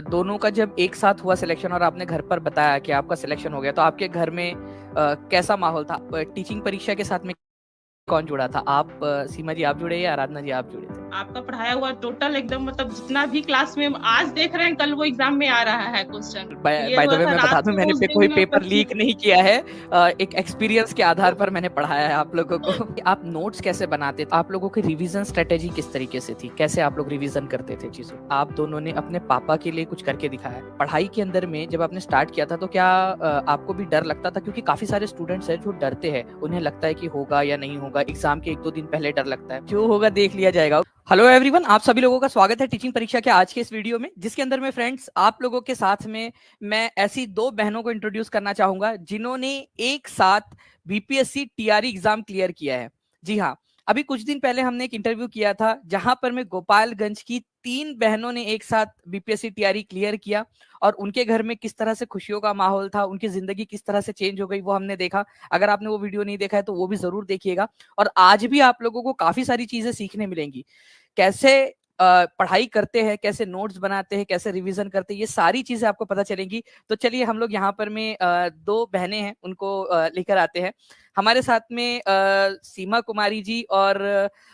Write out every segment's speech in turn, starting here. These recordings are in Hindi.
दोनों का जब एक साथ हुआ सिलेक्शन और आपने घर पर बताया कि आपका सिलेक्शन हो गया, तो आपके घर में कैसा माहौल था? टीचिंग परीक्षा के साथ में कौन जुड़ा था? आप सीमा जी आप जुड़े या आराधना जी आप जुड़े थे? आपका पढ़ाया हुआ टोटल एकदम मतलब जितना भी क्लास में आज देख रहे हैं कल वो एग्जाम में आ रहा है क्वेश्चन। ये बाय द हुआ वे था मैं बता रात दूं, को मैंने उस पे कोई दिन पेपर 25। लीक नहीं किया है। एक एक्सपीरियंस के आधार पर मैंने पढ़ाया है आप लोगों को। आप नोट्स कैसे बनाते थे? आप लोगों की रिवीजन स्ट्रेटेजी किस तरीके से थी? कैसे आप लोग रिवीजन करते थे चीजों? आप दोनों ने अपने पापा के लिए कुछ करके दिखाया। पढ़ाई के अंदर में जब आपने स्टार्ट किया था तो क्या आपको भी डर लगता था? क्योंकि काफी सारे स्टूडेंट्स हैं जो डरते हैं, उन्हें लगता है कि होगा या नहीं होगा, एग्जाम के 1-2 दिन पहले डर लगता है, जो होगा देख लिया जाएगा। हेलो एवरीवन, आप सभी लोगों का स्वागत है टीचिंग परीक्षा के आज के इस वीडियो में, जिसके अंदर में फ्रेंड्स आप लोगों के साथ में मैं ऐसी दो बहनों को इंट्रोड्यूस करना चाहूंगा जिन्होंने एक साथ बीपीएससी टीआरई एग्जाम क्लियर किया है। जी हाँ, अभी कुछ दिन पहले हमने एक इंटरव्यू किया था जहां पर मैं गोपालगंज की 3 बहनों ने एक साथ बीपीएससी टीआरई क्लियर किया और उनके घर में किस तरह से खुशियों का माहौल था, उनकी जिंदगी किस तरह से चेंज हो गई, वो हमने देखा। अगर आपने वो वीडियो नहीं देखा है तो वो भी जरूर देखिएगा। और आज भी आप लोगों को काफी सारी चीजें सीखने मिलेंगी, कैसे पढ़ाई करते हैं, कैसे नोट्स बनाते हैं, कैसे रिवीजन करते हैं, ये सारी चीजें आपको पता चलेंगी। तो चलिए हम लोग यहाँ पर में दो बहनें हैं उनको लेकर आते हैं। हमारे साथ में सीमा कुमारी जी और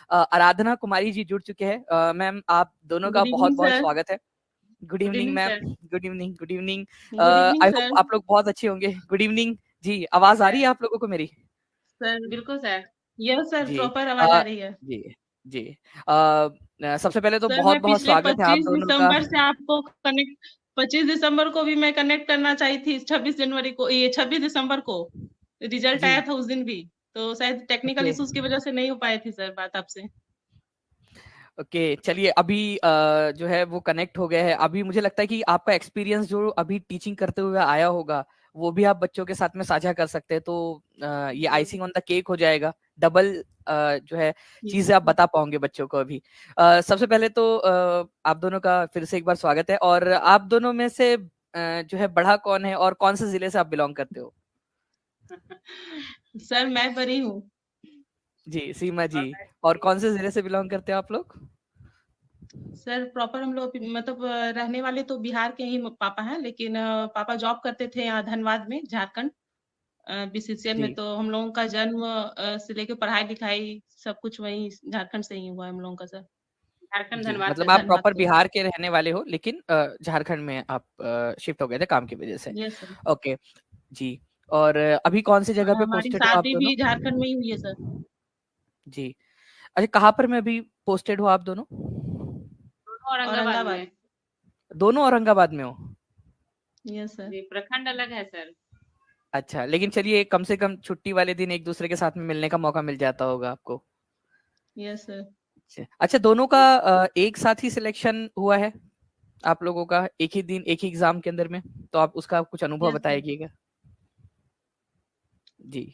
आराधना कुमारी जी जुड़ चुके हैं। मैम आप दोनों का गुड बहुत इवनिंग बहुत सर। स्वागत है। Good good evening evening ma'am. Sir. Good evening, good evening. Good evening I hope sir. आप लोग बहुत अच्छे होंगे। गुड इवनिंग जी। आवाज आ रही है आप लोगों को मेरी? सर बिल्कुल सर। यस सर, जी। प्रॉपर आवाज अ, आ रही है। जी जी। सबसे पहले तो सर बहुत मैं बहुत पिछले स्वागत है आप 25 दोनों का। दिसंबर से आपको कनेक्ट 25 दिसंबर को भी मैं कनेक्ट करना चाहिए थी। 26 जनवरी को, ये 26 दिसंबर को रिजल्ट जी। आया था उस दिन भी। तो शायद टेक्निकल ओके इश्यूज की वजह से नहीं हो पाई थी सर बात आपसे। ओके, चलिए अभी जो है वो कनेक्ट हो गए हैं। अभी मुझे लगता है कि आपका एक्सपीरियंस जो अभी टीचिंग करते हुए आया होगा वो भी आप बच्चों के साथ में साझा कर सकते हैं, तो ये जी आइसिंग ऑन द केक हो जाएगा। डबल जो है जी चीजें आप बता पाओगे बच्चों को अभी। सबसे पहले तो आप दोनों का फिर से एक बार स्वागत है। और आप दोनों में से जो है बड़ा कौन है और कौन से जिले से आप बिलोंग करते हो? सर मैं बरी हूँ। जी सीमा जी। और और कौन से जिले से बिलोंग करते हो आप लोग? सर प्रॉपर हम लोग मतलब रहने वाले तो बिहार के ही पापा हैं, लेकिन पापा जॉब करते थे यहाँ धनबाद में, झारखंड बीसीसीएल में। जी तो हम लोगों का जन्म से लेके पढ़ाई लिखाई सब कुछ वही झारखंड से ही हुआ है हम लोगों का सर। झारखंड जी, धनबाद से, मतलब आप धनबाद प्रॉपर से। बिहार के रहने वाले हो, लेकिन झारखंड में आप शिफ्ट हो गए थे काम की वजह से। Yes sir. ओके जी। और अभी कौन सी जगह पे हमारी पोस्टेड हो आप शादी दोनों? भी झारखंड में ही हुई है सर। जी। अच्छा, कहाँ पर में अभी पोस्टेड हो आप दोनों? दोनों औरंगाबाद औरंगाबाद। में। दोनों औरंगाबाद में हो? Yes sir. जी, प्रखंड अलग है सर। अच्छा, लेकिन चलिए कम से कम छुट्टी वाले दिन एक दूसरे के साथ में मिलने का मौका मिल जाता होगा आपको। Yes sir. अच्छा अच्छा, दोनों का एक साथ ही सिलेक्शन हुआ है आप लोगों का, एक ही दिन एक ही एग्जाम के अंदर में? तो आप उसका कुछ अनुभव यस सर। बताइएगा। जी।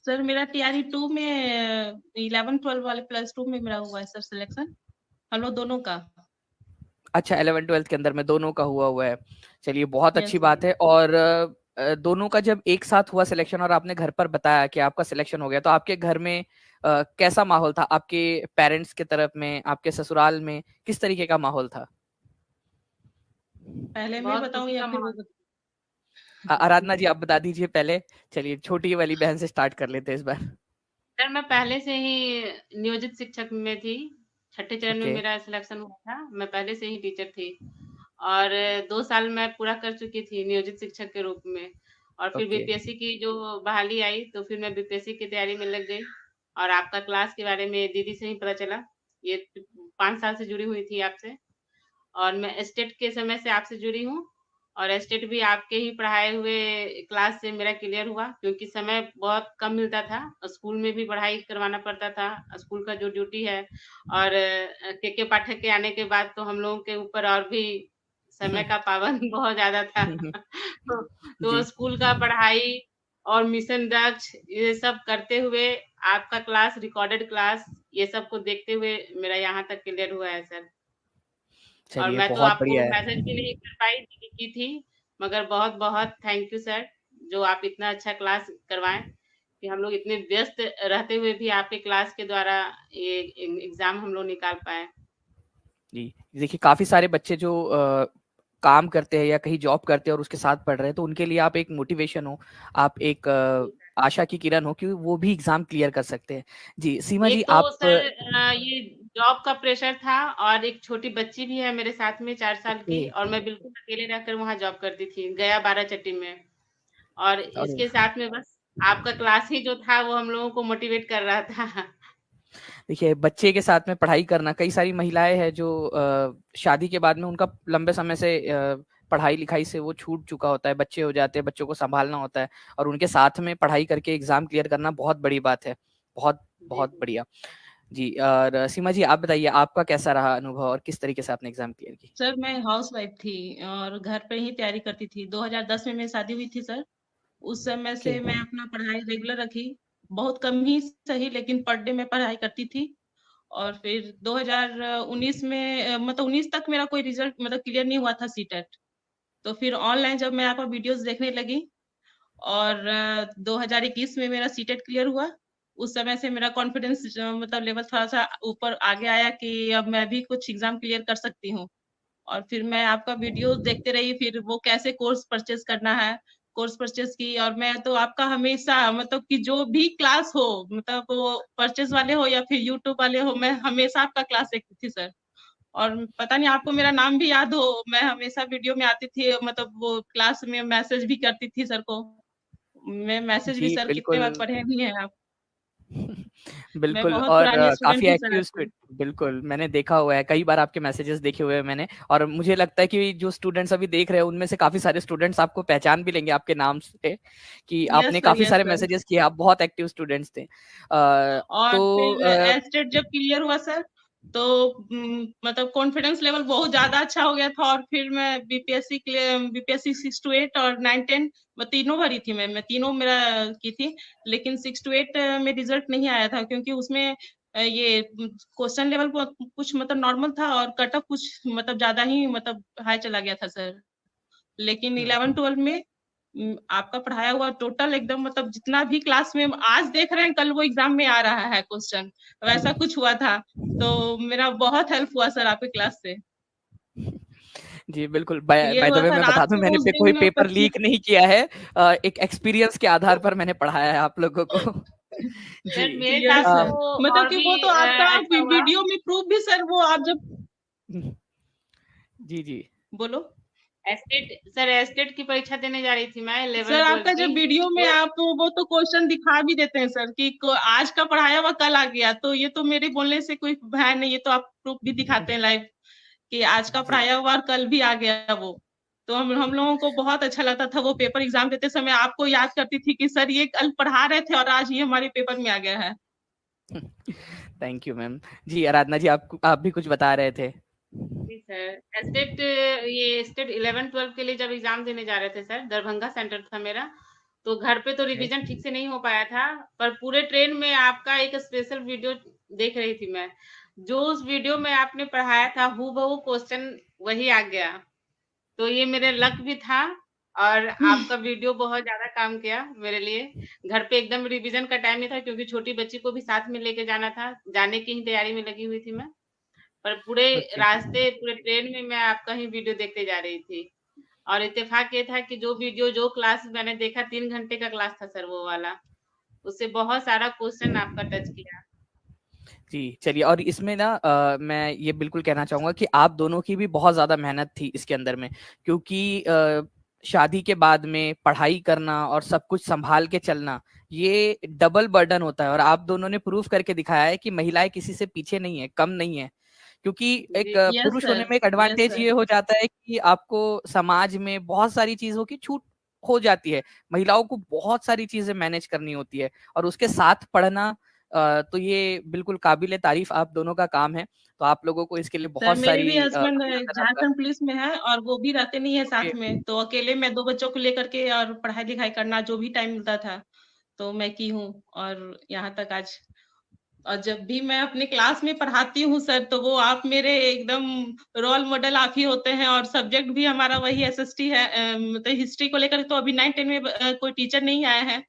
सर मेरा टीआरई 2 में 11-12 वाले +2 में मेरा हुआ है सर सिलेक्शन, हम लोग दोनों का। अच्छा, 11-12 के अंदर में दोनों का हुआ हुआ है। चलिए बहुत अच्छी यस सर। बात है। और दोनों का जब एक साथ हुआ सिलेक्शन और आपने घर पर बताया कि आपका सिलेक्शन हो गया, तो आपके घर में कैसा माहौल था? आपके पेरेंट्स के तरफ में, आपके ससुराल में किस तरीके का माहौल था? पहले मैं बहुत बताऊं खुशी या का फिर माहौल। आराधना जी आप बता दीजिए पहले। चलिए छोटी वाली बहन से स्टार्ट कर लेते हैं इस बार। सर मैं पहले से ही नियोजित शिक्षक में थी। छठे चरण में ओके। मेरा सिलेक्शन हुआ था। मैं पहले से ही टीचर थी और 2 साल मैं पूरा कर चुकी थी नियोजित शिक्षक के रूप में। और फिर ओके। बीपीएससी की जो बहाली आई तो फिर मैं बीपीएससी की तैयारी में लग गई। और आपका क्लास के बारे में दीदी से ही पता चला। ये 5 साल से जुड़ी हुई थी आपसे। और मैं एस्टेट के समय से आपसे जुड़ी हूँ। और एस्टेट भी आपके ही पढ़ाए हुए क्लास से मेरा क्लियर हुआ, क्योंकि समय बहुत कम मिलता था। स्कूल में भी पढ़ाई करवाना पड़ता था, स्कूल का जो ड्यूटी है। और के पाठक के आने के बाद तो हम लोगों के ऊपर और भी समय का पाबंद बहुत ज़्यादा था। तो जी। स्कूल का पढ़ाई और मिशन दक्ष ये सब करते हुए आपका क्लास, रिकॉर्डेड क्लास, ये सब को देखते हुए मेरा यहाँ तक क्लियर हुआ है सर। और चलिए मैं तो बहुत आपको बढ़िया मैसेज है। भी नहीं कर पाई, दीदी की थी। मगर बहुत-बहुत थैंक यू सर, जो आप इतना अच्छा क्लास करवाएँ, कि हम लोग इतने व्यस्त रहते हुए भी आपके क्लास के द्वारा ये एग्ज़ाम हम लोग निकाल पाएँ। जी, देखिए काफ़ी सारे बच्चे जो काम करते हैं या कहीं जॉब करते हैं और उसके साथ पढ़ रहे हैं, तो उनके लिए आप एक मोटिवेशन हो, आप एक आशा की किरण हो कि वो भी एग्जाम क्लियर कर सकते हैं। जी सीमा जी, एक तो आप सर ये जॉब का प्रेशर था और एक छोटी बच्ची भी है मेरे साथ में 4 साल ओके। की, और मैं बिल्कुल अकेले रहकर वहाँ जॉब करती थी, गया बाराचट्टी में। और अरे इसके साथ में बस आपका क्लास ही जो था वो हम लोगों को मोटिवेट कर रहा था। देखिए, बच्चे के साथ में पढ़ाई करना, कई सारी महिलाएं हैं जो शादी के बाद में उनका लंबे समय से पढ़ाई लिखाई से वो छूट चुका होता है, बच्चे हो जाते हैं, बच्चों को संभालना होता है, और उनके साथ में पढ़ाई करके एग्जाम क्लियर करना बहुत बड़ी बात है। बहुत जी, बहुत जी। बढ़िया। जी, और सीमा जी आप बताइए, आपका कैसा रहा अनुभव और किस तरीके से आपने एग्जाम क्लियर की? सर मैं हाउसवाइफ थी और घर पे ही तैयारी करती थी। 2010 में मेरी शादी हुई थी सर। उस समय ओके। से मैं अपना पढ़ाई रेगुलर रखी, बहुत कम ही सही लेकिन पर डे में पढ़ाई करती थी। और फिर 2019 में मतलब 19 तक मेरा कोई रिजल्ट मतलब क्लियर नहीं हुआ था सीटेट। तो फिर ऑनलाइन जब मैं आपका वीडियोस देखने लगी और 2021 में मेरा सीटेट क्लियर हुआ। उस समय से मेरा कॉन्फिडेंस मतलब लेवल थोड़ा-सा ऊपर आगे आया कि अब मैं भी कुछ एग्ज़ाम क्लियर कर सकती हूँ। और फिर मैं आपका वीडियो देखते रही, फिर वो कैसे कोर्स परचेज़ करना है, कोर्स परचेज़ की। और मैं तो आपका हमेशा मतलब कि जो भी क्लास हो, मतलब वो परचेज़ वाले हो या फिर यूट्यूब वाले हो, मैं हमेशा आपका क्लास देखती थी सर। और पता नहीं आपको मेरा नाम भी याद हो, मैं हमेशा वीडियो में आती थी, मतलब वो क्लास में मैसेज भी करती थी सर को। मैं मैसेज भी जी सर कितने बिल्कुल। बार पढ़े भी हैं आप। मैं बिल्कुल, बहुत और पुरानी स्टूडेंट काफ़ी हूँ सर एक्टिव आपकी। बिल्कुल, मैंने देखा हुआ है, कई बार आपके मैसेजेस देखे हुए हैं मैंने, और मुझे लगता है कि जो स्टूडेंट्स अभी देख रहे हैं, उनमें से काफ़ी सारे स्टूडेंट्स आपको पहचान भी लेंगे आपके नाम से, कि आपने काफ़ी यस सारे सर। मैसेजेस किए, आप बहुत एक्टिव स्टूडेंट्स थे। और तो फिर एस्टेट जब क्लियर हुआ सर, तो मतलब कॉन्फिडेंस लेवल बहुत ज़्यादा अच्छा हो गया था। और फिर मैं बीपीएससी 6 टू 8 और 9, 10 मैं तीनों भरी थी मैं तीनों मेरा की थी। लेकिन 6 टू 8 में रिजल्ट नहीं आया था क्योंकि उसमें ये क्वेश्चन लेवल कुछ मतलब नॉर्मल था और कट ऑफ कुछ मतलब ज़्यादा ही मतलब हाई चला गया था सर। लेकिन हुँ, 11-12 में आपका पढ़ाया हुआ टोटल एकदम मतलब जितना भी क्लास में आज देख रहे हैं, कल वो एग्ज़ाम में आ रहा है क्वेश्चन, वैसा कुछ हुआ था। तो मेरा बहुत हेल्प हुआ सर आपके क्लास से। जी बिल्कुल, क्लियर बाय द हुआ वे था मैं रात बता दूँ, को मैंने उस कोई दिन पेपर 25। लीक नहीं किया है, एक एक्सपीरियंस के आधार पर मैंने पढ़ाया है आप लोगों को। जी। सर मेरे साथ यस अ, सर। तो मतलब और कि भी वो तो आपका अच्छा हुआ। वीडियो में प्रूफ भी सर वो आप जब जी, जी। बोलो। एस्टेट की परीक्षा देने जा रही थी मैं सर 11-12 आपका की। जब वीडियो में तो आप वो तो क्वेश्चन दिखा भी देते हैं सर कि आज का पढ़ाया हुआ कल आ गया, तो ये तो मेरे बोलने से कोई है नहीं, ये तो आप प्रूफ भी दिखाते हैं लाइव कि आज का जी। पढ़ाया हुआ और कल भी आ गया वो। तो हम लोगों को बहुत अच्छा लगता था वो पेपर एग्जाम देते समय आपको याद करती थी कि सर ये कल पढ़ा रहे थे और आज ये हमारे पेपर में आ गया है। Thank you ma'am. जी, आराधना जी, आप भी कुछ बता रहे थे। जी सर, एस्टेट 11-12 के लिए जब एग्ज़ाम देने जा रहे थे सर, दरभंगा सेंटर था मेरा, तो घर पे तो ओके। रिवीजन ठीक से नहीं हो पाया था, पर पूरे ट्रेन में आपका एक स्पेशल वीडियो देख रही थी मैं। जो उस वीडियो में आपने पढ़ाया था हूबहू क्वेश्चन वही आ गया। तो ये मेरे लक भी था, और आपका वीडियो बहुत ज़्यादा काम किया मेरे लिए। घर पे एकदम रिवीजन का टाइम नहीं था क्योंकि छोटी बच्ची को भी साथ में लेके जाना था, जाने की ही तैयारी में लगी हुई थी मैं। पर पूरे ओके। रास्ते पूरे ट्रेन में मैं आपका ही वीडियो देखते जा रही थी। और इत्तेफ़ाक ये था कि जो क्लास मैंने देखा 3 घंटे का क्लास था सर वो वाला। उससे बहुत सारा क्वेश्चन आपका टच किया। जी, चलिए, और इसमें ना मैं ये बिल्कुल कहना चाहूँगा कि आप दोनों की भी बहुत ज़्यादा मेहनत थी इसके अंदर में, क्योंकि शादी के बाद में पढ़ाई करना और सब कुछ सँभाल के चलना, ये डबल बर्डन होता है, और आप दोनों ने प्रूव करके दिखाया है कि महिलाएँ किसी से पीछे नहीं है, कम नहीं है। क्योंकि एक जी, यस पुरुष होने सर। में एक यस एडवांटेज सर। ये हो जाता है कि आपको समाज में बहुत सारी चीज़ों की छूट हो जाती है। महिलाओं को बहुत सारी चीज़ें मैनेज करनी होती है, और उसके साथ पढ़ना, तो ये बिल्कुल काबिल-ए-तारीफ़ आप दोनों का काम है। तो आप लोगों को इसके लिए सर बहुत मेरे सारी भी हस्बैंड अभिनंदन आपका। झारखंड पुलिस में है और वो भी रहते नहीं है ओके। साथ में, तो अकेले मैं 2 बच्चों को लेकर के और पढ़ाई लिखाई करना जो भी टाइम मिलता था, तो मैं की हूँ और यहाँ तक आज। और जब भी मैं अपने क्लास में पढ़ाती हूँ सर, तो वो आप मेरे एकदम रोल मॉडल आप ही होते हैं। और सब्जेक्ट भी हमारा वही एसएसटी है। मतलब हिस्ट्री को लेकर तो अभी 9-10 में कोई टीचर नहीं आए हैं,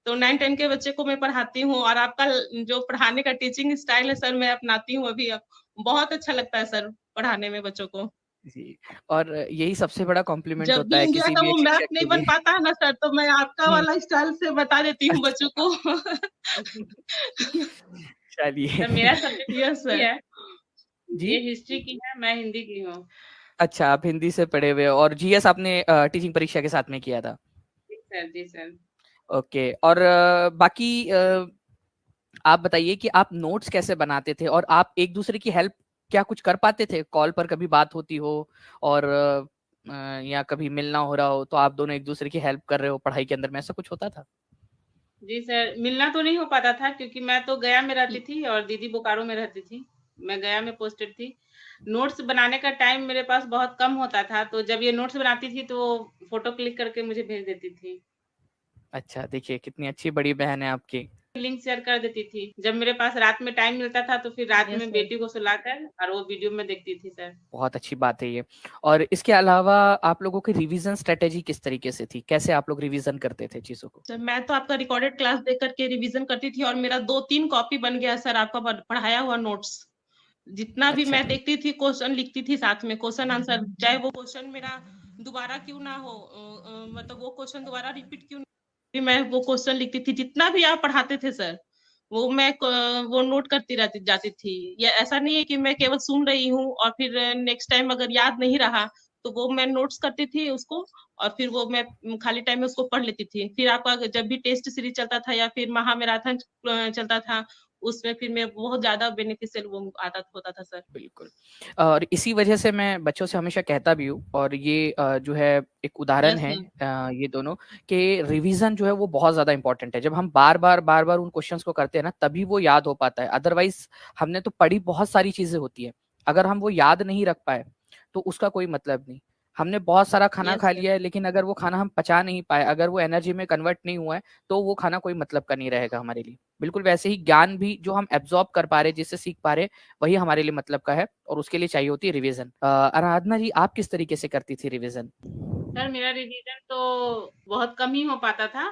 तो 9-10 के बच्चे को मैं पढ़ाती हूँ। और आपका जो पढ़ाने का टीचिंग स्टाइल है सर, मैं अपनाती हूँ अभी अब। बहुत अच्छा लगता है सर पढ़ाने में बच्चों को। जी, और यही सबसे बड़ा कॉम्प्लीमेंट जब होता भी है इंडिया किसी का भी वो एक मैप शिक्षक नहीं के बन लिए। पाता है ना सर, तो मैं आपका हुँ, वाला स्टाइल से बता देती हूँ बच्चों अच्छा, को। चलिए। सर मेरा सब्जेक्ट यस हिस्ट्री सर। है, जी? ये हिस्ट्री की है, मैं हिंदी की हूँ। अच्छा, आप हिंदी से पढ़े हुए हो और जीएस आपने टीचिंग परीक्षा के साथ में किया था। जी सर, जी सर। ओके, और बाकी आप बताइए कि आप नोट्स कैसे बनाते थे और आप एक दूसरे की हेल्प क्या कुछ कर पाते थे? कॉल पर कभी बात होती हो और या कभी मिलना हो रहा हो तो आप दोनों एक दूसरे की हेल्प कर रहे हो पढ़ाई के अंदर में, ऐसा कुछ होता था? जी सर, मिलना तो नहीं हो पाता था क्योंकि मैं तो गया में रहती थी और दीदी बोकारो में रहती थी। मैं गया में पोस्टेड थी। नोट्स बनाने का टाइम मेरे पास बहुत कम होता था, तो जब ये नोट्स बनाती थी तो फ़ोटो क्लिक करके मुझे भेज देती थी। अच्छा, देखिए कितनी अच्छी बड़ी बहन है आपकी। लिंक शेयर कर देती थी। जब मेरे पास रात में टाइम मिलता था तो फिर रात यस में सर। बेटी को सुलाकर और वो वीडियो में देखती थी सर। बहुत अच्छी बात है ये। और इसके अलावा आप लोगों की रिवीजन स्ट्रेटेजी किस तरीके से थी? कैसे आप लोग रिवीजन करते थे चीज़ों को? सर मैं तो आपका रिकॉर्डेड क्लास देख करके रिवीजन करती थी और मेरा 2-3 कॉपी बन गया सर आपका पढ़ाया हुआ नोट्स। जितना भी अच्छा, मैं देखती थी क्वेश्चन लिखती थी साथ में, क्वेश्चन आंसर, चाहे वो क्वेश्चन मेरा दोबारा क्यों ना हो, मतलब वो क्वेश्चन दोबारा रिपीट क्यों भी मैं वो क्वेश्चन लिखती थी। जितना भी आप पढ़ाते थे सर, वो मैं वो नोट करती रहती जाती थी। या ऐसा नहीं है कि मैं केवल सुन रही हूँ और फिर नेक्स्ट टाइम अगर याद नहीं रहा तो वो मैं नोट्स करती थी उसको, और फिर वो मैं खाली टाइम में उसको पढ़ लेती थी। फिर आपका जब भी टेस्ट सीरीज चलता था या फिर महामैराथन चलता था, उसमें फिर मैं बहुत ज्यादा बेनिफिशियल वो आता होता था सर। बिल्कुल। और इसी वजह से मैं बच्चों से हमेशा कहता भी हूँ और ये जो है एक उदाहरण यस है सर। ये दोनों कि रिवीजन जो है वो बहुत ज़्यादा इम्पोर्टेंट है। जब हम बार-बार उन क्वेश्चंस को करते हैं ना तभी वो याद हो पाता है। अदरवाइज़ हमने तो पढ़ी बहुत सारी चीज़ें होती हैं। अगर हम वो याद नहीं रख पाए तो उसका कोई मतलब नहीं। हमने बहुत सारा खाना यस खा सर। लिया है लेकिन अगर वो खाना हम पचा नहीं पाए, अगर वो एनर्जी में कन्वर्ट नहीं हुआ है तो वो खाना कोई मतलब का नहीं रहेगा हमारे लिए। बिल्कुल वैसे ही ज्ञान भी जो हम एब्ज़ॉर्ब कर पा रहे हैं, जिससे सीख पा रहे हैं, वही हमारे लिए मतलब का है और उसके लिए चाहिए होती है रिवीजन। आराधना जी आप किस तरीके से करती थी रिवीजन? सर मेरा रिवीजन तो बहुत कम ही हो पाता था।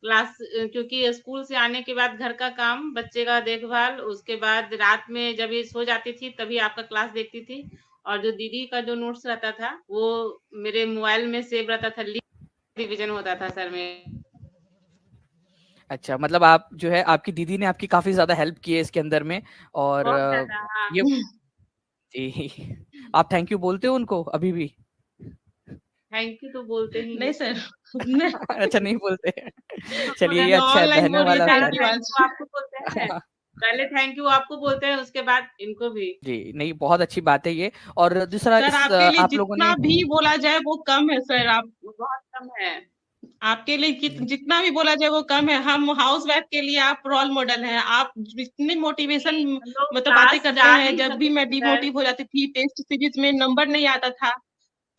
क्योंकि स्कूल से आने के बाद घर का काम, बच्चे का देखभाल, उसके बाद रात में जब ये सो जाती थी तभी आपका क्लास देखती थी। और जो दीदी का जो नोट्स रहता था वो मेरे मोबाइल में सेव रहता था, रिवीजन होता था सर में। अच्छा, मतलब आप जो है आपकी दीदी ने आपकी काफ़ी ज़्यादा हेल्प की है इसके अंदर में और बहुत ज़्यादा, हाँ। ये जी, आप थैंक यू बोलते हो उनको अभी भी? थैंक यू तो बोलते ही नहीं हैं सर। सर। मैं अच्छा नहीं बोलते। चलिए ये नहीं, अच्छा है, ऑनलाइन बहनों बोल रही हूँ वाला पहले थैंक प्यार। यू थैंक आज। यू आपको बोलते हैं, पहले थैंक यू आपको बोलते हैं, उसके बाद इनको भी। जी, नहीं बहुत अच्छी बात है ये और दूसरा सर इस आपके लिए आप लोगों जितना ने भी बोला जाए वो कम है सर। आप बहुत कम है। आपके लिए जितना भी बोला जाए वो कम है। हम हाउस वाइफ के लिए आप रोल मॉडल हैं। आप जितनी मोटिवेशन हम लोग मतलब बातें क्लास करते जा हैं, नहीं जब भी सकते मैं थे सर। डिमोटिव हो जाती थी, टेस्ट सीरीज में नंबर नहीं आता था,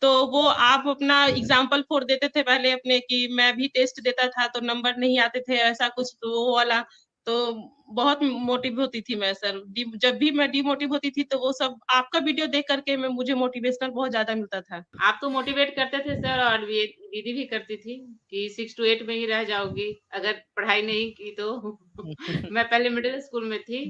तो वो आप अपना एग्जाम्पल फोड़ देते थे पहले अपने कि मैं भी टेस्ट देता था तो नंबर नहीं आते थे, ऐसा कुछ तो वो वाला। तो बहुत मोटिव होती थी मैं सर। जब भी मैं डिमोटिव होती थी तो वो सब आपका वीडियो देख करके मैं मुझे मोटिवेशनल बहुत ज्यादा मिलता था। आप तो मोटिवेट करते थे सर, और ये दीदी भी करती थी कि 6 टू 8 में ही रह जाओगी अगर पढ़ाई नहीं की तो। मैं पहले मिडिल स्कूल में थी,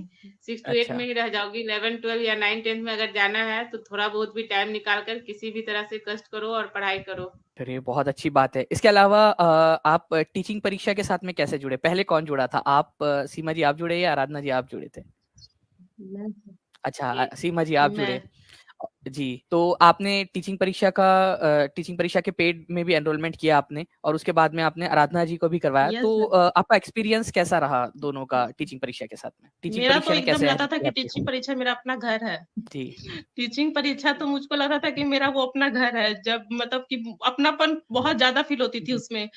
6 टू 8 अच्छा, में ही रह जाओगी। 11 12 या 9 10 में अगर जाना है तो थोड़ा बहुत भी टाइम निकाल कर किसी भी तरह से कष्ट करो और पढ़ाई करो। चलिए बहुत अच्छी बात है। इसके अलावा आप टीचिंग परीक्षा के साथ में कैसे जुड़े? पहले कौन जुड़ा था? आप सीमा जी आप जुड़े या आराधना जी आप जुड़े थे? मैं अच्छा जी। सीमा जी आप मैं जुड़े। जी, तो आपने टीचिंग परीक्षा के पेड में भी एनरोलमेंट किया आपने और उसके बाद में आपने आराधना जी को भी करवाया। यस तो सर। आपका एक्सपीरियंस कैसा रहा दोनों का टीचिंग परीक्षा के साथ में? टीचिंग मेरा तो परीक्षा ने एकदम कैसे लगता हेल्प था की कि आपकी? टीचिंग परीक्षा मेरा अपना घर है। जी, टीचिंग परीक्षा तो मुझको लग रहा था कि मेरा वो अपना घर है, जब मतलब कि अपनापन बहुत ज्यादा फील होती थी उसमें।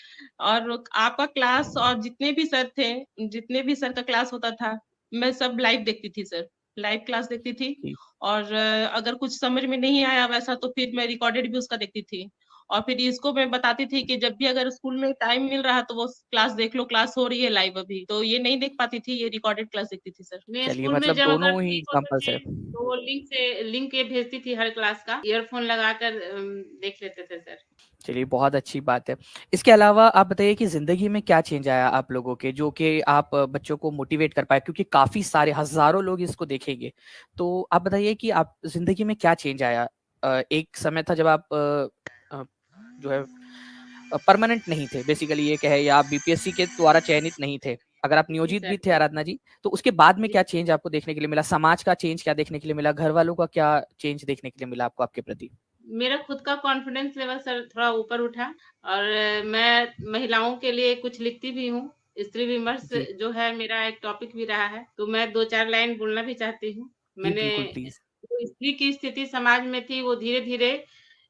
और आपका क्लास और जितने भी सर थे, जितने भी सर का क्लास होता था, मैं सब लाइव देखती थी सर। लाइव क्लास देखती थी। जी। और अगर कुछ समझ में नहीं आया वैसा तो फिर मैं रिकॉर्डेड भी उसका देखती थी। और फिर इसको मैं बताती थी कि जब भी अगर स्कूल में टाइम मिल रहा तो वो क्लास देख लो, क्लास हो रही है लाइव अभी। तो ये नहीं देख पाती थी, ये रिकॉर्डेड क्लास देखती थी सर। मैं चलिए स्कूल में मतलब जब अगर दोनों ही फ्री होते एग्ज़ाम्पल्स है। थे तो वो लिंक ये भेजती थी हर क्लास का, ईयरफोन लगाकर देख लेते थे सर। चलिए बहुत अच्छी बात है। इसके अलावा आप बताइए कि ज़िंदगी में क्या चेंज आया आप लोगों के जो कि आप बच्चों को मोटिवेट कर पाए? क्योंकि काफ़ी सारे हज़ारों लोग इसको देखेंगे। तो आप बताइए कि आप ज़िंदगी में क्या चेंज आया? एक समय था जब आप जो है परमानेंट नहीं थे, बेसिकली ये कहे, या आप बीपीएससी के द्वारा चयनित नहीं थे, अगर आप नियोजित भी थे आराधना जी, तो उसके बाद में क्या चेंज आपको देखने के लिए मिला? समाज का चेंज क्या देखने के लिए मिला? घर वालों का क्या चेंज देखने के लिए मिला आपको आपके प्रति? मेरा खुद का कॉन्फिडेंस लेवल सर थोड़ा ऊपर उठा, और मैं महिलाओं के लिए कुछ लिखती भी हूँ। स्त्री विमर्श जी जो है मेरा एक टॉपिक भी रहा है, तो मैं 2-4 लाइन बोलना भी चाहती हूँ। जी मैंने बिल्कुल प्लीज। जो स्त्री की स्थिति समाज में थी, वो धीरे-धीरे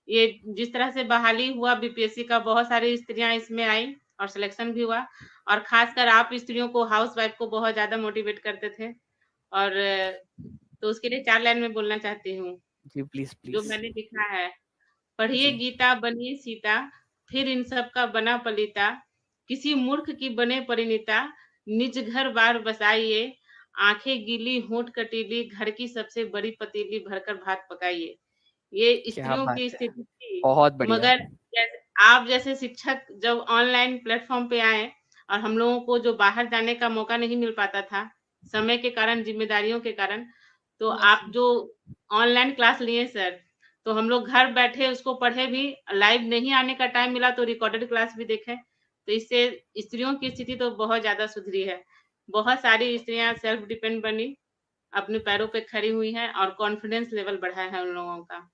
ये जिस तरह से बहाली हुआ बीपीएससी का, बहुत सारी स्त्रियाँ इसमें आई और सिलेक्शन भी हुआ, और खासकर आप स्त्रियों को, हाउसवाइफ को बहुत ज़्यादा मोटिवेट करते थे, और तो उसके लिए 4 लाइन में बोलना चाहती हूँ, जी प्लीज जो प्लीज। मैंने लिखा है। पढ़िए जी गीता, बनिए सीता, फिर इन सब का बना पलीता, किसी मूर्ख की बने परिणीता, निज घर बार बसाइए, आंखें गीली होंठ कटीली, घर की सबसे बड़ी पतीली भरकर भात पकाइए। ये क्या स्त्रियों बात की है, स्थिति थी, बहुत बढ़िया। मगर जैसे आप जैसे शिक्षक जब ऑनलाइन प्लेटफॉर्म पे आए, और हम लोगों को जो बाहर जाने का मौका नहीं मिल पाता था, समय के कारण, जिम्मेदारियों के कारण, तो यस आप जो ऑनलाइन क्लास लिए सर, तो हम लोग घर बैठे उसको पढ़े भी, लाइव नहीं आने का टाइम मिला तो रिकॉर्डेड क्लास भी देखे, तो इससे स्त्रियों की स्थिति तो बहुत ज्यादा सुधरी है। बहुत सारी स्त्रियां सेल्फ डिपेंड बनी, अपने पैरों पे खड़ी हुई हैं, और कॉन्फिडेंस लेवल बढ़ा है उन लोगों का।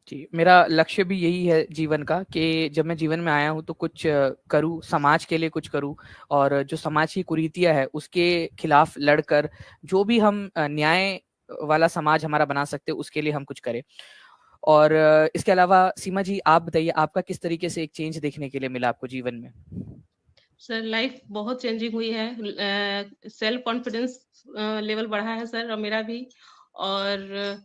जी, मेरा लक्ष्य भी यही है जीवन का, कि जब मैं जीवन में आया हूँ तो कुछ करूँ, समाज के लिए कुछ करूँ, और जो समाज की कुरीतियाँ है उसके खिलाफ लड़कर जो भी हम न्याय वाला समाज हमारा बना सकते हैं उसके लिए हम कुछ करें। और इसके अलावा सीमा जी, आप बताइए, आपका किस तरीके से एक चेंज देखने के लिए मिला आपको जीवन में? सर, लाइफ बहुत चेंजिंग हुई है, सेल्फ कॉन्फिडेंस लेवल बढ़ा है सर, और मेरा भी। और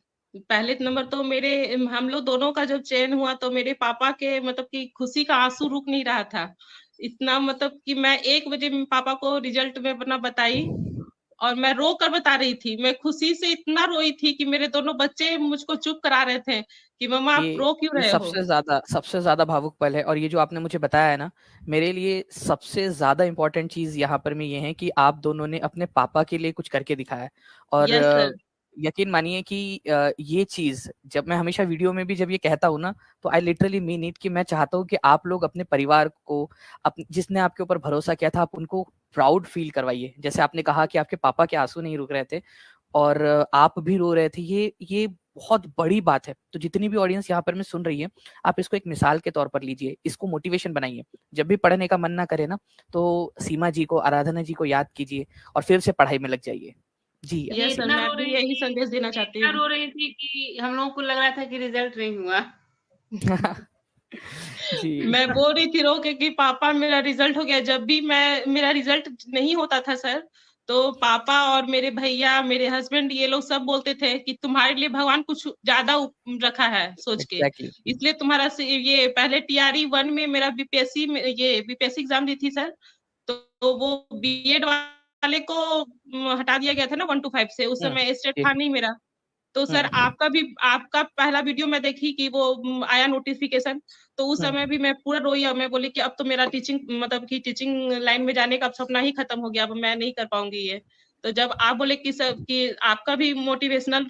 पहले नंबर तो मेरे हम लोग दोनों का जब चयन हुआ तो मेरे पापा के मतलब कि खुशी का आंसू रुक नहीं रहा था। इतना मतलब कि मैं 1 बजे पापा को रिजल्ट में अपना बताई, और मैं रो कर बता रही थी। मैं खुशी से इतना रोई थी कि मेरे दोनों बच्चे मुझको चुप करा रहे थे कि मम्मा आप ये रो क्यों ये रहे हो? सबसे ज्यादा भावुक पल है, और ये जो आपने मुझे बताया है ना, मेरे लिए सबसे ज्यादा इम्पोर्टेंट चीज यहाँ पर में ये है कि आप दोनों ने अपने पापा के लिए कुछ करके दिखाया है। और यस सर। यकीन मानिए कि ये चीज जब मैं हमेशा वीडियो में भी जब ये कहता हूँ ना, तो आई लिटरली मीन इट, कि मैं चाहता हूँ कि आप लोग अपने परिवार को, जिसने आपके ऊपर भरोसा किया था, आप उनको प्राउड फील करवाइए। जैसे आपने कहा कि आपके पापा के आंसू नहीं रुक रहे थे और आप भी रो रहे थे, ये बहुत बड़ी बात है। तो जितनी भी ऑडियंस यहाँ पर में सुन रही है, आप इसको एक मिसाल के तौर पर लीजिए, इसको मोटिवेशन बनाइए। जब भी पढ़ने का मन ना करे ना, तो सीमा जी को, आराधना जी को याद कीजिए और फिर से पढ़ाई में लग जाइए। जी ये यस सर, इतना मैं रो भी रही यही थी, संदेश देना ये चाहती इतना हूँ। रो रही थी कि हम लोगों को लग रहा था कि रिजल्ट नहीं हुआ। जी मैं बोल रही थी रो के कि पापा मेरा रिजल्ट हो गया। जब भी मेरा रिजल्ट नहीं होता था सर, तो पापा और मेरे भैया, मेरे हस्बैंड, ये लोग सब बोलते थे कि तुम्हारे लिए भगवान कुछ ज्यादा रखा है सोच के, एग्जैक्टली। इसलिए तुम्हारा ये पहले टीआरई 1 में मेरा बीपीएससी में ये बीपीएससी एग्जाम दी थी सर। तो वो बीएड वाले को हटा दिया गया था ना 1 to 5 से, उस समय स्टेट जी था नहीं मेरा। तो सर आपका पहला वीडियो मैं देखी कि वो आया नोटिफिकेशन, तो उस समय भी मैं पूरा रोई और मैं बोली कि अब तो मेरा टीचिंग मतलब कि टीचिंग लाइन में जाने का अब सपना ही खत्म हो गया, अब मैं नहीं कर पाऊंगी ये। तो जब आप बोले कि सर कि आपका भी मोटिवेशनल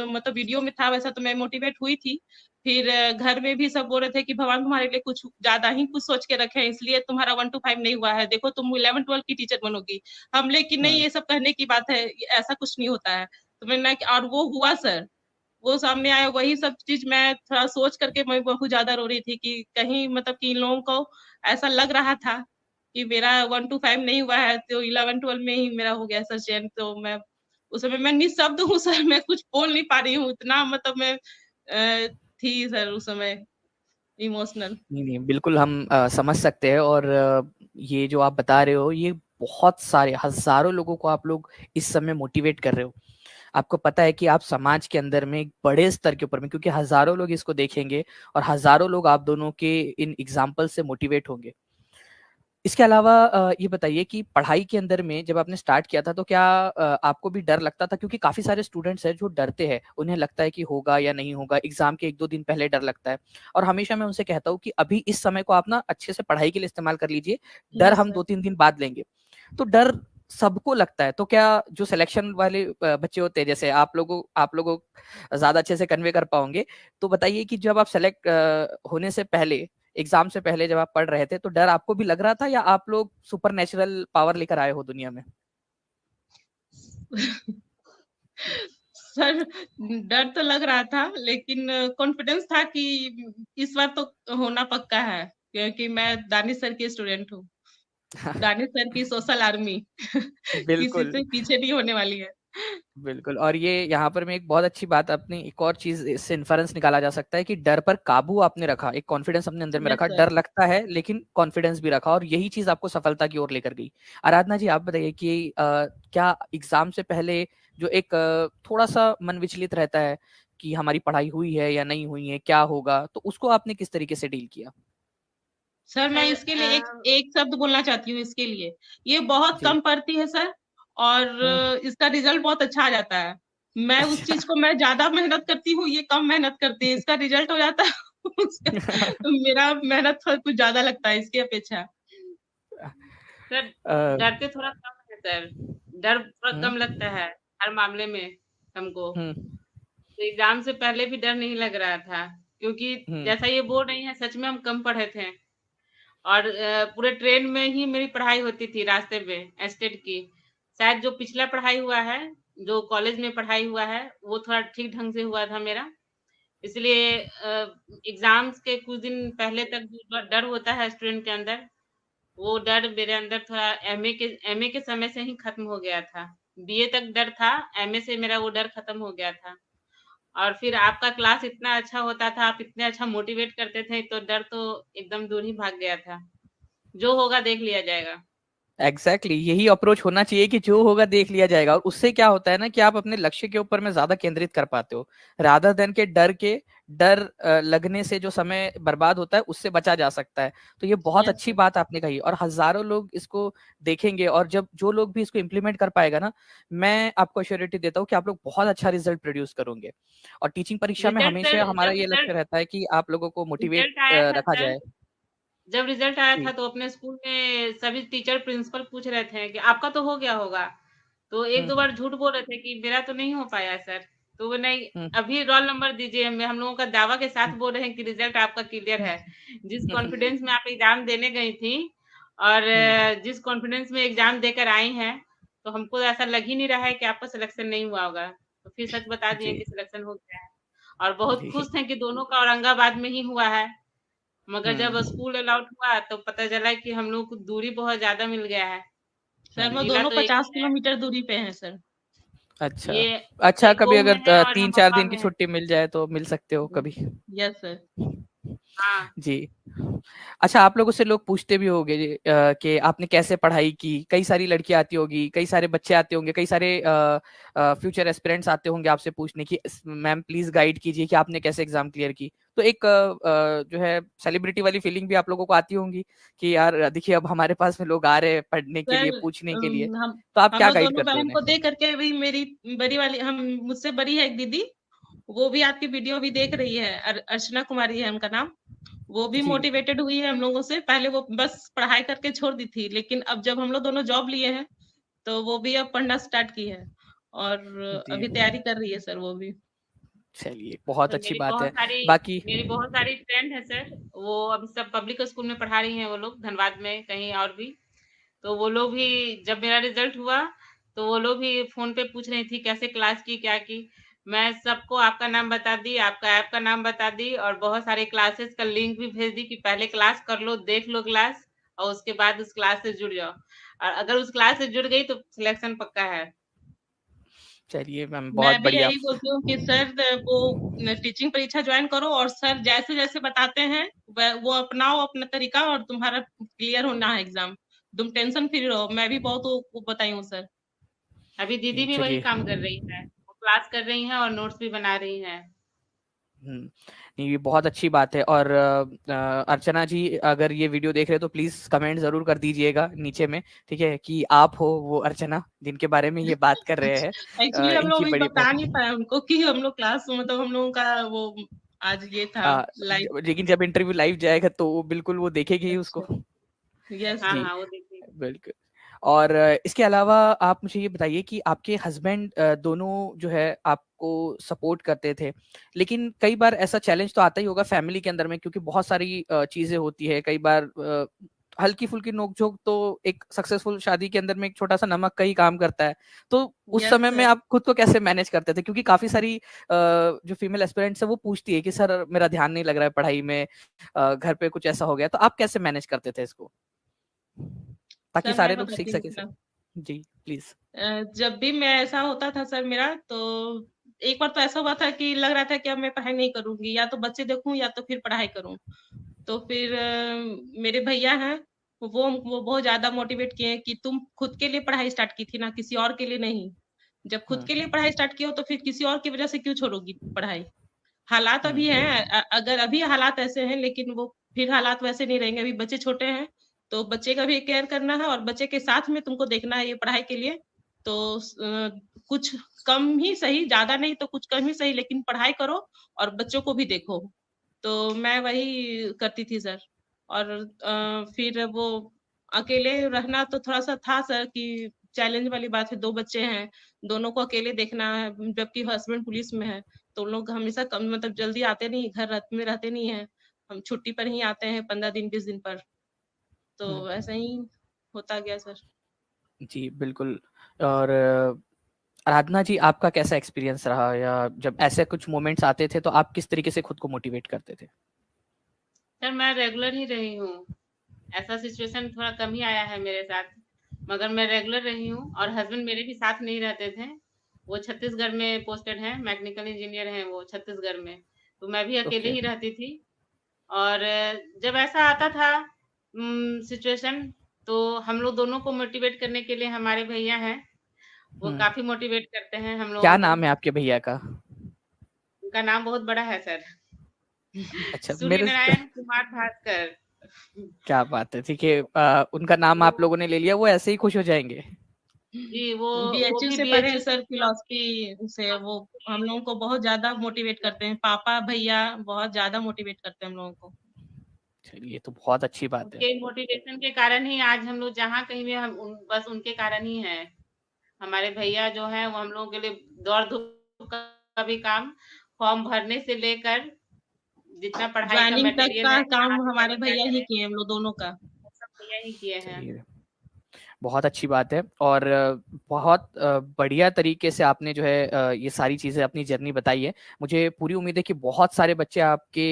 मतलब वीडियो में था वैसा, तो मैं मोटिवेट हुई थी। फिर घर में भी सब बोल रहे थे कि भगवान तुम्हारे लिए कुछ ज्यादा ही कुछ सोच के रखे हैं, इसलिए तुम्हारा 1 to 5 नहीं हुआ है, देखो तुम 11-12 की टीचर बनोगी। हम लेकिन नहीं, ये सब कहने की बात है, ऐसा कुछ नहीं होता है। तो मैंने और वो हुआ सर, वो सामने आया, वही सब चीज मैं थोड़ा सोच करके मैं बहुत ज्यादा रो रही थी कि कहीं मतलब कि इन लोगों को ऐसा लग रहा था कि मेरा 1 to 5 नहीं हुआ है, तो 11-12 में ही मेरा हो गया सर चयन। तो मैं उस समय मैं निःशब्द हूँ सर, मैं कुछ बोल नहीं पा रही हूँ, इतना मतलब मैं थी सर उस समय इमोशनल। नहीं नहीं, बिल्कुल हम समझ सकते हैं। और ये जो आप बता रहे हो, ये बहुत सारे हजारों लोगों को आप लोग इस समय मोटिवेट कर रहे हो। आपको पता है कि आप समाज के अंदर में एक बड़े स्तर के ऊपर में, क्योंकि हजारों लोग इसको देखेंगे और हजारों लोग आप दोनों के इन एग्जाम्पल से मोटिवेट होंगे। इसके अलावा ये बताइए कि पढ़ाई के अंदर में जब आपने स्टार्ट किया था, तो क्या आपको भी डर लगता था? क्योंकि काफी सारे स्टूडेंट्स हैं जो डरते हैं, उन्हें लगता है कि होगा या नहीं होगा, एग्जाम के 1-2 दिन पहले डर लगता है। और हमेशा मैं उनसे कहता हूँ कि अभी इस समय को आप ना अच्छे से पढ़ाई के लिए इस्तेमाल कर लीजिए, डर यस हम सर। 2-3 दिन बाद लेंगे। तो डर सबको लगता है, तो क्या जो सिलेक्शन वाले बच्चे होते हैं, जैसे आप लोगों ज्यादा अच्छे से कन्वे कर पाओगे, तो बताइए कि जब आप सेलेक्ट होने से पहले, एग्जाम से पहले जब आप पढ़ रहे थे, तो डर आपको भी लग रहा था, या आप लोग सुपर नेचुरल पावर लेकर आए हो दुनिया में? सर डर तो लग रहा था, लेकिन कॉन्फिडेंस था कि इस बार तो होना पक्का है, क्योंकि मैं दानिश सर की स्टूडेंट हूँ। दानिश सर की सोशल आर्मी किसी बिल्कुल, से पीछे नहीं होने वाली है। बिल्कुल। और ये यहाँ पर मैं एक बहुत अच्छी बात, अपनी एक और चीज इससे इन्फरेंस निकाला जा सकता है कि डर पर काबू आपने रखा, एक कॉन्फिडेंस अपने अंदर में यस रखा। सर। डर लगता है लेकिन कॉन्फिडेंस भी रखा, और यही चीज आपको सफलता की ओर लेकर गई। आराधना जी, आप बताइए कि क्या एग्जाम से पहले जो एक थोड़ा सा मन विचलित रहता है कि हमारी पढ़ाई हुई है या नहीं हुई है, क्या होगा, तो उसको आपने किस तरीके से डील किया? सर मैं सर इसके लिए एक एक शब्द बोलना चाहती हूँ इसके लिए। ये बहुत जी। कम पड़ती है सर, और इसका रिजल्ट बहुत अच्छा आ जाता है। मैं उस चीज को, मैं ज्यादा मेहनत करती हूँ, ये कम मेहनत करती है, इसका रिजल्ट हो जाता है मेरा मेहनत थोड़ा कुछ ज्यादा लगता है इसकी अपेक्षा। सर अ, डरते थोड़ा कम है सर, डर थोड़ा हम्म कम लगता है हर मामले में हमको। हम्म तो एग्जाम से पहले भी डर नहीं लग रहा था, क्योंकि हम्म जैसा ये बोल रही है, सच में हम कम पढ़े थे। और पूरे ट्रेन में ही मेरी पढ़ाई होती थी, रास्ते में एस्टेट की। शायद जो पिछला पढ़ाई हुआ है, जो कॉलेज में पढ़ाई हुआ है, वो थोड़ा ठीक ढंग से हुआ था मेरा। इसलिए एग्जाम्स के कुछ दिन पहले तक जो डर होता है स्टूडेंट के अंदर, वो डर मेरे अंदर थोड़ा एमए के समय से ही खत्म हो गया था। बीए तक डर था, एमए से मेरा वो डर खत्म हो गया था। और फिर आपका क्लास इतना अच्छा होता था, आप इतने अच्छा मोटिवेट करते थे, तो डर तो एकदम दूर ही भाग गया था। जो होगा देख लिया जाएगा। एग्जैक्टली यही अप्रोच होना चाहिए कि जो होगा देख लिया जाएगा। और उससे क्या होता है ना कि आप अपने लक्ष्य के ऊपर में ज्यादा केंद्रित कर पाते हो, रादर देन के डर लगने से जो समय बर्बाद होता है उससे बचा जा सकता है। तो ये बहुत यस अच्छी सर। बात आपने कही, और हजारों लोग इसको देखेंगे, और जब जो लोग भी इसको इम्प्लीमेंट कर पाएगा ना, मैं आपको अश्योरिटी देता हूँ कि आप लोग बहुत अच्छा रिजल्ट प्रोड्यूस करोगे। और टीचिंग परीक्षा में रिजल्ट हमेशा सर, हमारा ये लक्ष्य रहता है कि आप लोगों को मोटिवेट रिजल्ट आया था रखा सर, जाए। जब रिजल्ट आया था जी। तो अपने स्कूल में सभी टीचर प्रिंसिपल पूछ रहे थे कि आपका तो हो गया होगा। तो एक दो हम्म बार झूठ बोल रहे थे कि मेरा तो नहीं हो पाया सर। तो वो नहीं, हम्म अभी रोल नंबर दीजिए, हम लोगों का दावा के साथ बोल रहे हैं कि रिजल्ट आपका क्लियर है। जिस कॉन्फिडेंस में आप एग्जाम देने गई थी, और हम्म जिस कॉन्फिडेंस में एग्जाम देकर आई हैं, तो हमको ऐसा लग ही नहीं रहा है कि आपका सिलेक्शन नहीं हुआ होगा। तो फिर सच बता दिए जी कि सिलेक्शन हो गया है। और बहुत जी। खुश थे कि दोनों का औरंगाबाद में ही हुआ है। मगर जब हम्म स्कूल अलॉट हुआ तो पता चला कि हम लोग को दूरी बहुत ज्यादा मिल गया है। सर वो जिला दोनों तो एक ही 50 है। किलोमीटर दूरी पे हैं सर। अच्छा। ये अच्छा, एक कभी गोह अगर में है और हम 3-4 अम्बा दिन की में है। छुट्टी मिल जाए तो मिल सकते हो कभी। Yes sir. हाँ। जी। अच्छा, आप लोगों से लोग पूछते भी होंगे कि आपने कैसे पढ़ाई की। कई सारी लड़कियां आती होगी, कई सारे बच्चे आते होंगे, कई सारे फ्यूचर एस्पिरेंट्स आते होंगे आपसे पूछने की मैम प्लीज गाइड कीजिए कि आपने कैसे एग्जाम क्लियर की। तो एक जो है सेलिब्रिटी वाली फीलिंग भी आप लोगों को आती होंगी कि यार देखिए अब हमारे पास में लोग आ रहे हैं पढ़ने के सर लिए, पूछने के लिए। हम तो आप हम क्या लोग गाइड दोनों करते हो बहन उन्हें? को देख करके भी, मेरी बड़ी वाली, हम मुझसे बड़ी है एक दीदी, वो भी आपकी वीडियो भी देख रही है, अर्चना कुमारी है उनका नाम। वो भी जी। मोटिवेटेड हुई है हम लोगों से। पहले वो बस पढ़ाई करके छोड़ दी थी, लेकिन अब जब हम लोग दोनों जॉब लिए हैं, तो वो भी अब पढ़ना स्टार्ट की है, और जी, अभी तैयारी कर रही है सर वो भी। चलिए बहुत तो अच्छी बात है। बाकी मेरी बहुत सारी फ्रेंड है सर। वो अभी सब पब्लिक स्कूल में पढ़ा रही हैं, वो लोग धनबाद में कहीं और भी। तो वो लोग भी, जब मेरा रिजल्ट हुआ, तो वो लोग भी फोन पे पूछ रही थी कैसे क्लास की, क्या की। मैं सबको आपका नाम बता दी, आपका ऐप का नाम बता दी, और बहुत सारे क्लासेस का लिंक भी भेज दी कि पहले क्लास कर लो, देख लो क्लास, और उसके बाद उस क्लास से जुड़ जाओ। और अगर उस क्लास से जुड़ गई तो सिलेक्शन पक्का है। चलिए मैम, मैं बहुत भी बढ़िया। यही बोलती हूँ कि सर वो टीचिंग परीक्षा ज्वाइन करो, और सर जैसे जैसे बताते हैं वो अपनाओ अपना तरीका, और तुम्हारा क्लियर होना है एग्जाम। तुम टेंशन फ्री रहो। मैं भी बहुत वो बताई हूँ सर। अभी दीदी भी वही चलिए। काम कर रही है, वो क्लास कर रही हैं और नोट्स भी बना रही हैं। नहीं, ये बहुत अच्छी बात है। और अर्चना जी, अगर ये वीडियो देख रहे हो तो प्लीज कमेंट जरूर कर दीजिएगा नीचे में, ठीक है, कि आप हो वो अर्चना जिनके बारे में ये बात कर रहे हैं। एक्चुअली हम लोग इनकी भी बड़ी बता नहीं पाए उनको कि हम लोग क्लास, मतलब हम लोगों का वो आज ये था लाइव। लेकिन जब इंटरव्यू लाइव जाएगा तो वो बिल्कुल वो देखेगी ही उसको। अच्छा। यस हाँ सर। जी, हाँ, वो देखिए। बिल्कुल। और इसके अलावा आप मुझे ये बताइए कि आपके हस्बैंड दोनों जो है आपको सपोर्ट करते थे, लेकिन कई बार ऐसा चैलेंज तो आता ही होगा फैमिली के अंदर में, क्योंकि बहुत सारी चीजें होती है कई बार। हल्की फुल्की नोकझोंक तो एक सक्सेसफुल शादी के अंदर में एक छोटा सा नमक का ही काम करता है। तो उस यस समय में सर। आप खुद को कैसे मैनेज करते थे? क्योंकि काफी सारी जो फीमेल एस्पिरेंट्स है वो पूछती है कि सर मेरा ध्यान नहीं लग रहा है पढ़ाई में, घर पे कुछ ऐसा हो गया, तो आप कैसे मैनेज करते थे इसको ताकि सर सारे मैं लोग सीख बताती हूँ सके सर? अपना। जी प्लीज। जब भी मैं ऐसा होता था सर मेरा, तो एक बार तो ऐसा हुआ था कि लग रहा था कि अब मैं पढ़ाई नहीं करूंगी, या तो बच्चे देखूं या तो फिर पढ़ाई करूं। तो फिर मेरे भैया हैं, वो बहुत ज्यादा मोटिवेट किए कि तुम खुद के लिए पढ़ाई स्टार्ट की थी ना, किसी और के लिए नहीं। जब खुद के लिए हम्म। पढ़ाई स्टार्ट की हो तो फिर किसी और की वजह से क्यों छोड़ोगी पढ़ाई। हालात अभी हम्म। हैं, अगर अभी हालात ऐसे हैं, लेकिन वो फिर हालात वैसे नहीं रहेंगे। अभी बच्चे छोटे हैं, तो बच्चे का भी केयर करना है, और बच्चे के साथ में तुमको देखना है ये पढ़ाई के लिए। तो कुछ कम ही सही, ज्यादा नहीं तो कुछ कम ही सही, लेकिन पढ़ाई करो और बच्चों को भी देखो। तो मैं वही करती थी सर। और फिर वो अकेले रहना तो थोड़ा सा था सर कि चैलेंज वाली बात है, 2 बच्चे हैं, दोनों को अकेले देखना है, जबकि हस्बैंड पुलिस में है। तो उन लोग हमेशा कम, मतलब जल्दी आते नहीं, घर में रहते नहीं है। हम छुट्टी पर ही आते हैं 15 दिन 20 दिन पर। तो हम्म। ऐसा ही होता गया सर। जी बिल्कुल। और आराधना जी, आपका कैसा एक्सपीरियंस रहा, या जब ऐसे कुछ मोमेंट्स आते थे तो आप किस तरीके से खुद को मोटिवेट करते थे? सर मैं रेगुलर ही रही हूँ। ऐसा सिचुएशन थोड़ा कम ही आया है मेरे साथ, मगर मैं रेगुलर रही हूँ और हस्बैंड मेरे भी साथ नहीं रहते थे। वो छत्तीसगढ़ में पोस्टेड हैं, मैकेनिकल इंजीनियर हैं वो छत्तीसगढ़ में। तो मैं भी अकेले ओके। ही रहती थी। और जब ऐसा आता था सिचुएशन, तो हम लोग दोनों को मोटिवेट करने के लिए हमारे भैया हैं, वो हम्म। काफ़ी मोटिवेट करते हैं हम क्या लोगों को। नाम है आपके भैया का? उनका नाम बहुत बड़ा है सर। अच्छा, सूर्य मेरे नारायण कुमार भास्कर। क्या बात है, ठीक है। उनका नाम वो आप लोगों ने ले लिया, वो ऐसे ही खुश हो जाएंगे। जी, वो बीएचयू भी से पढ़े हैं बीएचयू से सर, फिलॉसफी। फिलोसफी से। वो हम फिलॉसफी लोगों को बहुत ज्यादा मोटिवेट करते हैं, पापा भैया बहुत ज्यादा मोटिवेट करते हैं हम लोगों को। चलिए, ये तो बहुत अच्छी बात है। उनके मोटिवेशन के कारण ही आज हम लोग जहाँ कहीं भी बस उनके कारण ही हैं। हमारे भैया जो हैं वो हम लोगों के लिए दौड़ धूप का भी काम, फॉर्म भरने से लेकर जितना पढ़ाई का ज्वाइनिंग तक मटेरियल का है, कहाँ काम से हमारे ज्वाइनिंग क्या भैया ही करें, किए, हम लोग दोनों का। वो सब भैया ही किए हैं। चलिए, बहुत अच्छी बात है। और बहुत बढ़िया तरीके से आपने जो है ये सारी चीज़ें अपनी जर्नी बताई है। मुझे पूरी उम्मीद है कि बहुत सारे बच्चे आपके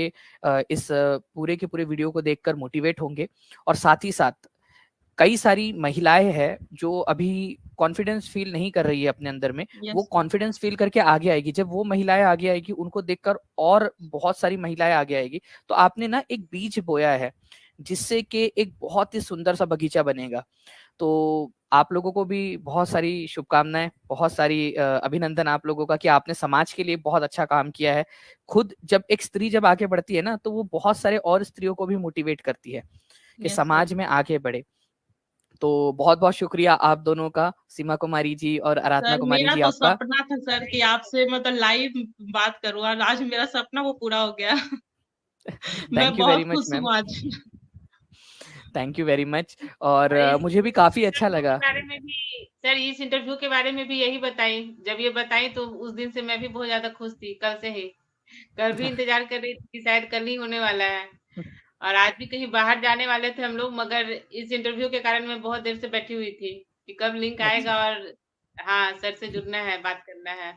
इस पूरे के पूरे वीडियो को देखकर मोटिवेट होंगे, और साथ ही साथ कई सारी महिलाएं हैं जो अभी कॉन्फिडेंस फील नहीं कर रही है अपने अंदर में, वो यस। कॉन्फिडेंस फील करके आगे आएगी। जब वो महिलाएं आगे आएगी, उनको देखकर और बहुत सारी महिलाएं आगे आएगी। तो आपने ना एक बीज बोया है, जिससे कि एक बहुत ही सुंदर सा बगीचा बनेगा। तो आप लोगों को भी बहुत सारी शुभकामनाएं, बहुत सारी अभिनंदन आप लोगों का कि आपने समाज के लिए बहुत अच्छा काम किया है। खुद जब एक स्त्री जब आगे बढ़ती है ना, तो वो बहुत सारे और स्त्रियों को भी मोटिवेट करती है कि यस सर। समाज में आगे बढ़े। तो बहुत बहुत शुक्रिया आप दोनों का, सीमा कुमारी जी और आराधना सर कुमारी मेरा जी, तो आपका। सपना था सर कि आपसे मतलब लाइव बात करूं, और आज मेरा सपना वो पूरा हो गया। मैं थैंक यू वेरी बहुत मच खुश मैम। हूँ आज। Thank you very much. और और इस मुझे भी काफी अच्छा इंटरव्यू के लगा। बारे में भी सर, इस इंटरव्यू के बारे में भी यही बताई। जब ये बताई तो उस दिन से मैं भी बहुत ज़्यादा खुश थी, कल से ही। कल भी इंतज़ार कर रही थी कि शायद कल ही होने वाला है। और आज भी कहीं बाहर जाने वाले थे हम लोग, मगर इस इंटरव्यू के कारण मैं बहुत देर से बैठी हुई थी कि कब लिंक अच्छा, आएगा और हाँ, सर से जुड़ना है, बात करना है।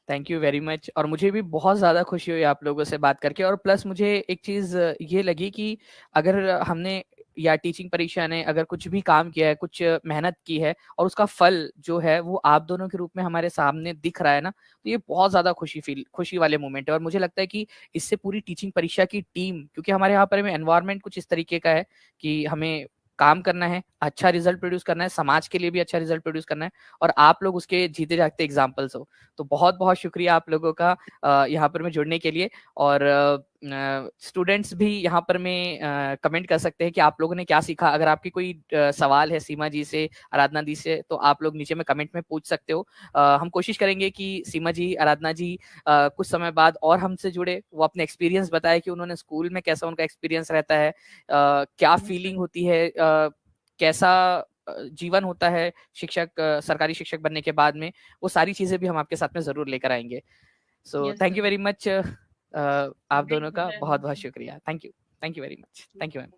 Thank you very much. और मुझे भी बहुत ज़्यादा खुशी हुई आप लोगों से बात करके। और प्लस मुझे एक चीज़ ये लगी कि अगर हमने या टीचिंग परीक्षा ने अगर कुछ भी काम किया है, कुछ मेहनत की है, और उसका फल जो है वो आप दोनों के रूप में हमारे सामने दिख रहा है ना, तो ये बहुत ज़्यादा खुशी वाले मोमेंट है। और मुझे लगता है कि इससे पूरी टीचिंग परीक्षा की टीम, क्योंकि हमारे यहाँ पर में एनवायरनमेंट कुछ इस तरीके का है कि हमें काम करना है, अच्छा रिजल्ट प्रोड्यूस करना है, समाज के लिए भी अच्छा रिजल्ट प्रोड्यूस करना है, और आप लोग उसके जीते जागते एग्जाम्पल्स हो। तो बहुत बहुत शुक्रिया आप लोगों का यहाँ पर में जुड़ने के लिए। और स्टूडेंट्स भी यहाँ पर में कमेंट कर सकते हैं कि आप लोगों ने क्या सीखा। अगर आपकी कोई सवाल है सीमा जी से, आराधना जी से, तो आप लोग नीचे में कमेंट में पूछ सकते हो। हम कोशिश करेंगे कि सीमा जी, आराधना जी कुछ समय बाद और हमसे जुड़े, वो अपने एक्सपीरियंस बताए कि उन्होंने स्कूल में कैसा उनका एक्सपीरियंस रहता है, क्या यस सर। फीलिंग होती है, कैसा जीवन होता है शिक्षक, सरकारी शिक्षक बनने के बाद में, वो सारी चीजें भी हम आपके साथ में जरूर लेकर आएंगे। So thank you very much. आप दोनों का बहुत बहुत शुक्रिया। Thank you very much. Thank you ma'am.